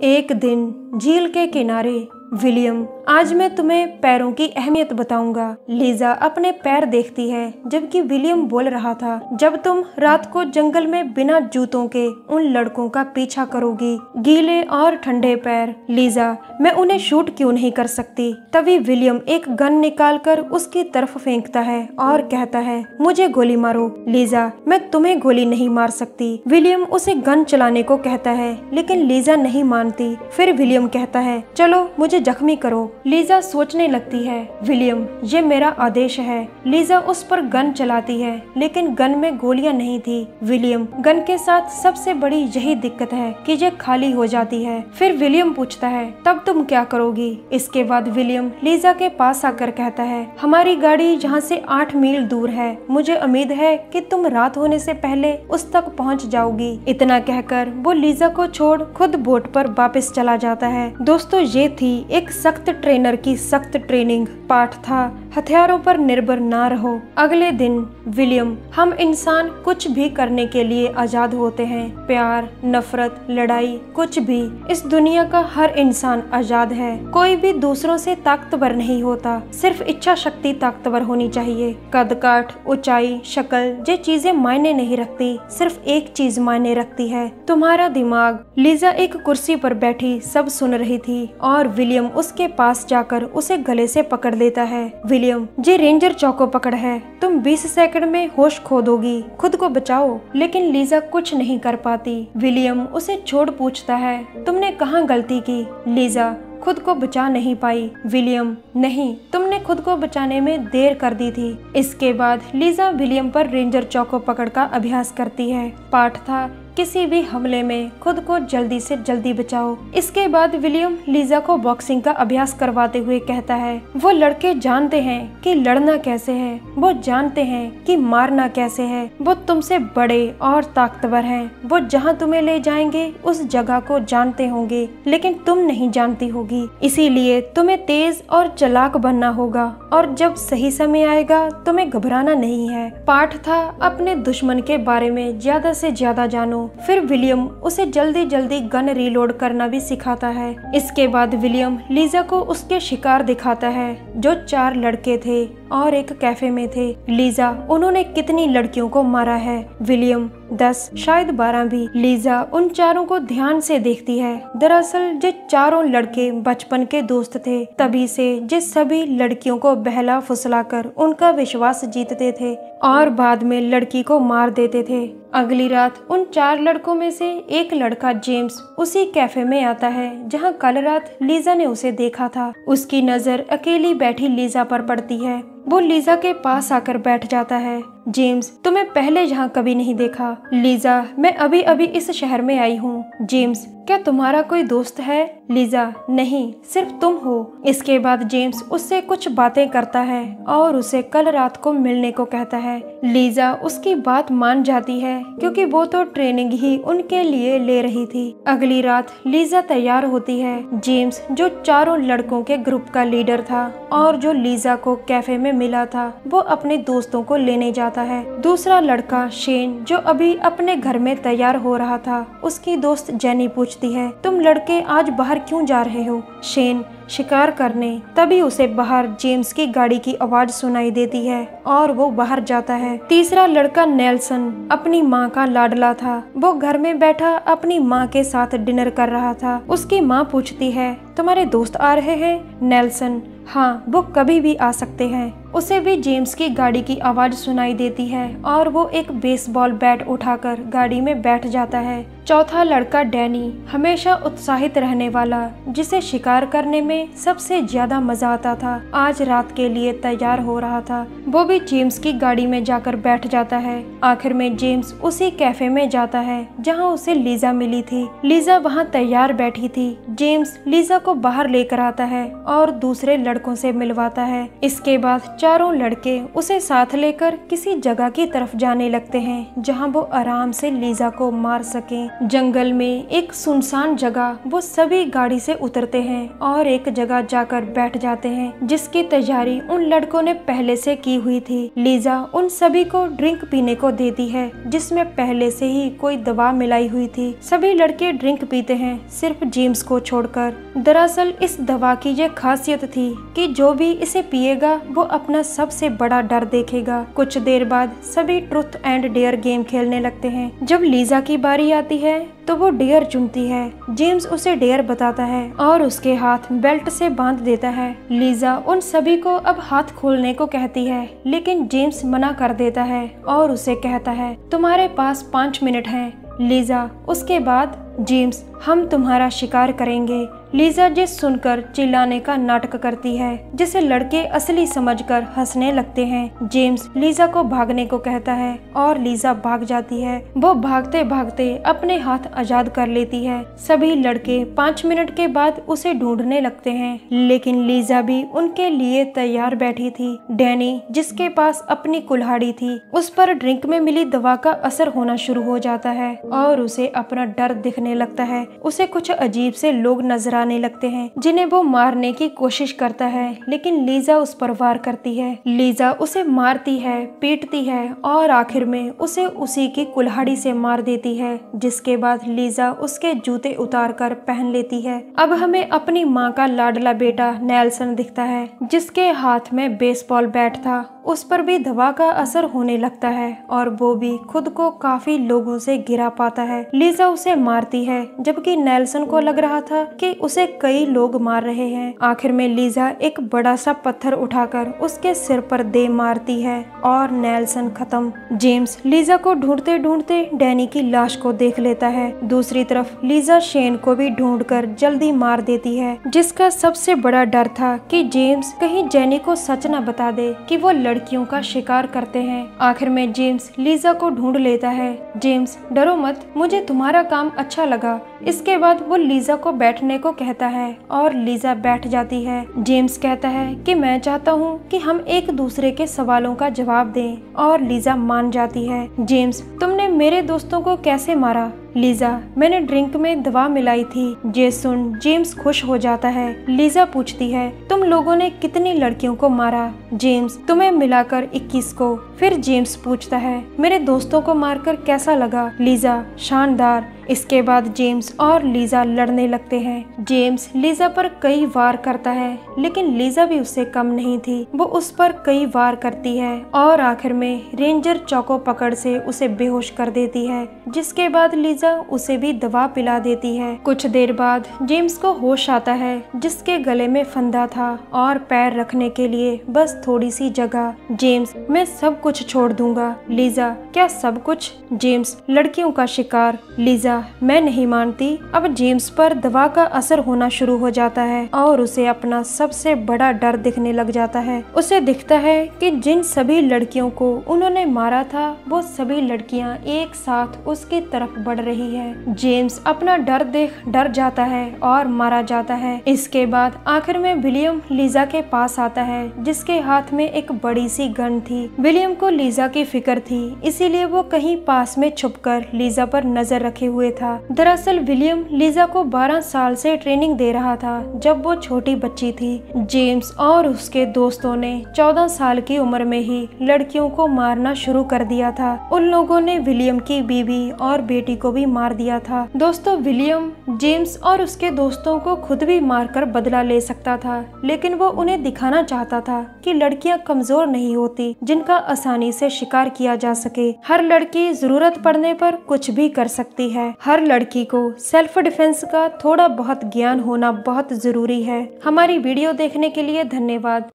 एक दिन झील के किनारे। विलियम, आज मैं तुम्हें पैरों की अहमियत बताऊंगा। लीजा अपने पैर देखती है जबकि विलियम बोल रहा था, जब तुम रात को जंगल में बिना जूतों के उन लड़कों का पीछा करोगी, गीले और ठंडे पैर। लीजा, मैं उन्हें शूट क्यों नहीं कर सकती? तभी विलियम एक गन निकालकर उसकी तरफ फेंकता है और कहता है, मुझे गोली मारो। लीजा, मैं तुम्हें गोली नहीं मार सकती। विलियम उसे गन चलाने को कहता है लेकिन लीजा नहीं मानती। फिर विलियम कहता है, चलो मुझे जख्मी करो। लीजा सोचने लगती है, विलियम, ये मेरा आदेश है। लीजा उस पर गन चलाती है लेकिन गन में गोलियां नहीं थी। विलियम, गन के साथ सबसे बड़ी यही दिक्कत है कि ये खाली हो जाती है। फिर विलियम पूछता है, तब तुम क्या करोगी? इसके बाद विलियम लीजा के पास आकर कहता है, हमारी गाड़ी यहाँ से 8 मील दूर है। मुझे उम्मीद है कि तुम रात होने से पहले उस तक पहुँच जाओगी। इतना कहकर वो लीजा को छोड़ खुद बोट पर वापस चला जाता है। दोस्तों, ये थी एक सख्त ट्रेनर की सख्त ट्रेनिंग। पाठ था, हथियारों पर निर्भर ना रहो। अगले दिन विलियम, हम इंसान कुछ भी करने के लिए आजाद होते हैं। प्यार, नफरत, लड़ाई, कुछ भी। इस दुनिया का हर इंसान आजाद है। कोई भी दूसरों से ताकतवर नहीं होता, सिर्फ इच्छा शक्ति ताकतवर होनी चाहिए। कद काठ, ऊंचाई, शक्ल, ये चीजें मायने नहीं रखती। सिर्फ एक चीज मायने रखती है, तुम्हारा दिमाग। लीजा एक कुर्सी पर बैठी सब सुन रही थी और विलियम उसके पास जाकर उसे गले से पकड़ लेता है। विलियम, ये रेंजर चौको पकड़ है, तुम 20 सेकंड में होश खो दोगी, खुद को बचाओ। लेकिन लीजा कुछ नहीं कर पाती। विलियम उसे छोड़ पूछता है, तुमने कहाँ गलती की? लीजा, खुद को बचा नहीं पाई। विलियम, नहीं, तुमने खुद को बचाने में देर कर दी थी। इसके बाद लीजा विलियम पर रेंजर चौको पकड़ का अभ्यास करती है। पाठ था, किसी भी हमले में खुद को जल्दी से जल्दी बचाओ। इसके बाद विलियम लीजा को बॉक्सिंग का अभ्यास करवाते हुए कहता है, वो लड़के जानते हैं कि लड़ना कैसे है, वो जानते हैं कि मारना कैसे है। वो तुमसे बड़े और ताकतवर हैं। वो जहां तुम्हें ले जाएंगे उस जगह को जानते होंगे, लेकिन तुम नहीं जानती होगी। इसीलिए तुम्हें तेज और चालाक बनना होगा और जब सही समय आएगा तुम्हें घबराना नहीं है। पाठ था, अपने दुश्मन के बारे में ज्यादा से ज्यादा जानो। फिर विलियम उसे जल्दी जल्दी गन रीलोड करना भी सिखाता है। इसके बाद विलियम लीजा को उसके शिकार दिखाता है, जो 4 लड़के थे और एक कैफे में थे। लीजा, उन्होंने कितनी लड़कियों को मारा है? विलियम, 10, शायद 12 भी। लीजा उन चारों को ध्यान से देखती है। दरअसल ये चारों लड़के बचपन के दोस्त थे, तभी से ये सभी लड़कियों को बहला फुसलाकर उनका विश्वास जीतते थे और बाद में लड़की को मार देते थे। अगली रात उन 4 लड़कों में से एक लड़का जेम्स उसी कैफे में आता है जहां कल रात लीजा ने उसे देखा था। उसकी नजर अकेली बैठी लीजा पर पड़ती है। वो लीजा के पास आकर बैठ जाता है। जेम्स, तुम्हें पहले यहाँ कभी नहीं देखा। लीजा, मैं अभी अभी इस शहर में आई हूँ। जेम्स, क्या तुम्हारा कोई दोस्त है? लीजा, नहीं, सिर्फ तुम हो। इसके बाद जेम्स उससे कुछ बातें करता है और उसे कल रात को मिलने को कहता है। लीजा उसकी बात मान जाती है क्योंकि वो तो ट्रेनिंग ही उनके लिए ले रही थी। अगली रात लीजा तैयार होती है। जेम्स, जो चारों लड़कों के ग्रुप का लीडर था और जो लीजा को कैफे में मिला था, वो अपने दोस्तों को लेने जाता है। दूसरा लड़का शेन, जो अभी अपने घर में तैयार हो रहा था, उसकी दोस्त जेनी पूछती है, तुम लड़के आज बाहर क्यों जा रहे हो? शेन, शिकार करने। तभी उसे बाहर जेम्स की गाड़ी की आवाज सुनाई देती है और वो बाहर जाता है। तीसरा लड़का नेल्सन अपनी माँ का लाडला था। वो घर में बैठा अपनी माँ के साथ डिनर कर रहा था। उसकी माँ पूछती है, तुम्हारे दोस्त आ रहे हैं? नेल्सन, हाँ, वो कभी भी आ सकते हैं। उसे भी जेम्स की गाड़ी की आवाज सुनाई देती है और वो एक बेसबॉल बैट उठाकर गाड़ी में बैठ जाता है। चौथा लड़का डैनी, हमेशा उत्साहित रहने वाला, जिसे शिकार करने में सबसे ज्यादा मजा आता था, आज रात के लिए तैयार हो रहा था। वो भी जेम्स की गाड़ी में जाकर बैठ जाता है। आखिर में जेम्स उसी कैफे में जाता है जहाँ उसे लीजा मिली थी। लीजा वहाँ तैयार बैठी थी। जेम्स लीजा को बाहर लेकर आता है और दूसरे लड़कों से मिलवाता है। इसके बाद चारों लड़के उसे साथ लेकर किसी जगह की तरफ जाने लगते हैं जहां वो आराम से लीजा को मार सकें। जंगल में एक सुनसान जगह वो सभी गाड़ी से उतरते हैं और एक जगह जाकर बैठ जाते हैं जिसकी तैयारी उन लड़कों ने पहले से की हुई थी। लीजा उन सभी को ड्रिंक पीने को देती है जिसमें पहले से ही कोई दवा मिलाई हुई थी। सभी लड़के ड्रिंक पीते हैं सिर्फ जेम्स को छोड़कर। दरअसल इस दवा की ये खासियत थी कि जो भी इसे पिएगा वो अपना सबसे बड़ा डर देखेगा। कुछ देर बाद सभी ट्रुथ एंड डेयर गेम खेलने लगते हैं। जब लीजा की बारी आती है तो वो डेयर चुनती है। जेम्स उसे डेयर बताता है और उसके हाथ बेल्ट से बांध देता है। लीजा उन सभी को अब हाथ खोलने को कहती है लेकिन जेम्स मना कर देता है और उसे कहता है तुम्हारे पास 5 मिनट हैं। लीजा उसके बाद जेम्स हम तुम्हारा शिकार करेंगे। लीजा ये सुनकर चिल्लाने का नाटक करती है जिसे लड़के असली समझकर हंसने लगते हैं। जेम्स लीजा को भागने को कहता है और लीजा भाग जाती है। वो भागते भागते अपने हाथ आजाद कर लेती है। सभी लड़के 5 मिनट के बाद उसे ढूंढने लगते हैं लेकिन लीजा भी उनके लिए तैयार बैठी थी। डैनी जिसके पास अपनी कुल्हाड़ी थी उस पर ड्रिंक में मिली दवा का असर होना शुरू हो जाता है और उसे अपना डर दिखने लगता है। उसे कुछ अजीब से लोग नजर आने लगते हैं जिन्हें वो मारने की कोशिश करता है लेकिन लीजा उस पर वार करती है। लीजा उसे मारती है, पीटती है और आखिर में उसे उसी की कुल्हाड़ी से मार देती है जिसके बाद लीजा उसके जूते उतार कर पहन लेती है। अब हमें अपनी माँ का लाडला बेटा नेल्सन दिखता है जिसके हाथ में बेसबॉल बैट था। उस पर भी दवा का असर होने लगता है और वो भी खुद को काफी लोगों से गिरा पाता है। लीजा उसे मारती है जबकि नेल्सन को लग रहा था कि उसे कई लोग मार रहे हैं। आखिर में लीजा एक बड़ा सा पत्थर उठाकर उसके सिर पर दे मारती है और नेल्सन खत्म। जेम्स लीजा को ढूंढते ढूंढते डैनी की लाश को देख लेता है। दूसरी तरफ लीजा शेन को भी ढूंढकर जल्दी मार देती है जिसका सबसे बड़ा डर था कि जेम्स कहीं जेनी को सच न बता दे कि वो लड़कियों का शिकार करते हैं। आखिर में जेम्स लीजा को ढूंढ लेता है। जेम्स डरो मत, मुझे तुम्हारा काम अच्छा लगा। इसके बाद वो लीजा को बैठने को कहता है और लीजा बैठ जाती है। जेम्स कहता है कि मैं चाहता हूँ कि हम एक दूसरे के सवालों का जवाब दें और लीजा मान जाती है। जेम्स तुमने मेरे दोस्तों को कैसे मारा? लीजा मैंने ड्रिंक में दवा मिलाई थी। ये सुन जेम्स खुश हो जाता है। लीजा पूछती है तुम लोगों ने कितनी लड़कियों को मारा? जेम्स तुम्हें मिलाकर 21 को। फिर जेम्स पूछता है मेरे दोस्तों को मारकर कैसा लगा? लीजा शानदार। इसके बाद जेम्स और लीजा लड़ने लगते हैं। जेम्स लीजा पर कई वार करता है लेकिन लीजा भी उससे कम नहीं थी। वो उस पर कई वार करती है और आखिर में रेंजर चौको पकड़ से उसे बेहोश कर देती है जिसके बाद लीजा उसे भी दवा पिला देती है। कुछ देर बाद जेम्स को होश आता है जिसके गले में फंदा था और पैर रखने के लिए बस थोड़ी सी जगह। जेम्स मैं सब कुछ छोड़ दूंगा। लीजा क्या सब कुछ? जेम्स लड़कियों का शिकार। लीजा मैं नहीं मानती। अब जेम्स पर दवा का असर होना शुरू हो जाता है और उसे अपना सबसे बड़ा डर दिखने लग जाता है। उसे दिखता है कि जिन सभी लड़कियों को उन्होंने मारा था वो सभी लड़कियां एक साथ उसकी तरफ बढ़ रही है। जेम्स अपना डर देख डर जाता है और मारा जाता है। इसके बाद आखिर में विलियम लीजा के पास आता है जिसके हाथ में एक बड़ी सी गन थी। विलियम को लीजा की फिक्र थी इसीलिए वो कहीं पास में छुपकर लीजा पर नजर रखे हुए था। दरअसल विलियम लीजा को 12 साल से ट्रेनिंग दे रहा था जब वो छोटी बच्ची थी। जेम्स और उसके दोस्तों ने 14 साल की उम्र में ही लड़कियों को मारना शुरू कर दिया था। उन लोगों ने विलियम की बीवी और बेटी को भी मार दिया था। दोस्तों विलियम जेम्स और उसके दोस्तों को खुद भी मारकर बदला ले सकता था लेकिन वो उन्हें दिखाना चाहता था कि लड़कियां कमजोर नहीं होती जिनका आसानी से शिकार किया जा सके। हर लड़की जरूरत पड़ने पर कुछ भी कर सकती है। हर लड़की को सेल्फ डिफेंस का थोड़ा बहुत ज्ञान होना बहुत जरूरी है। हमारी वीडियो देखने के लिए धन्यवाद।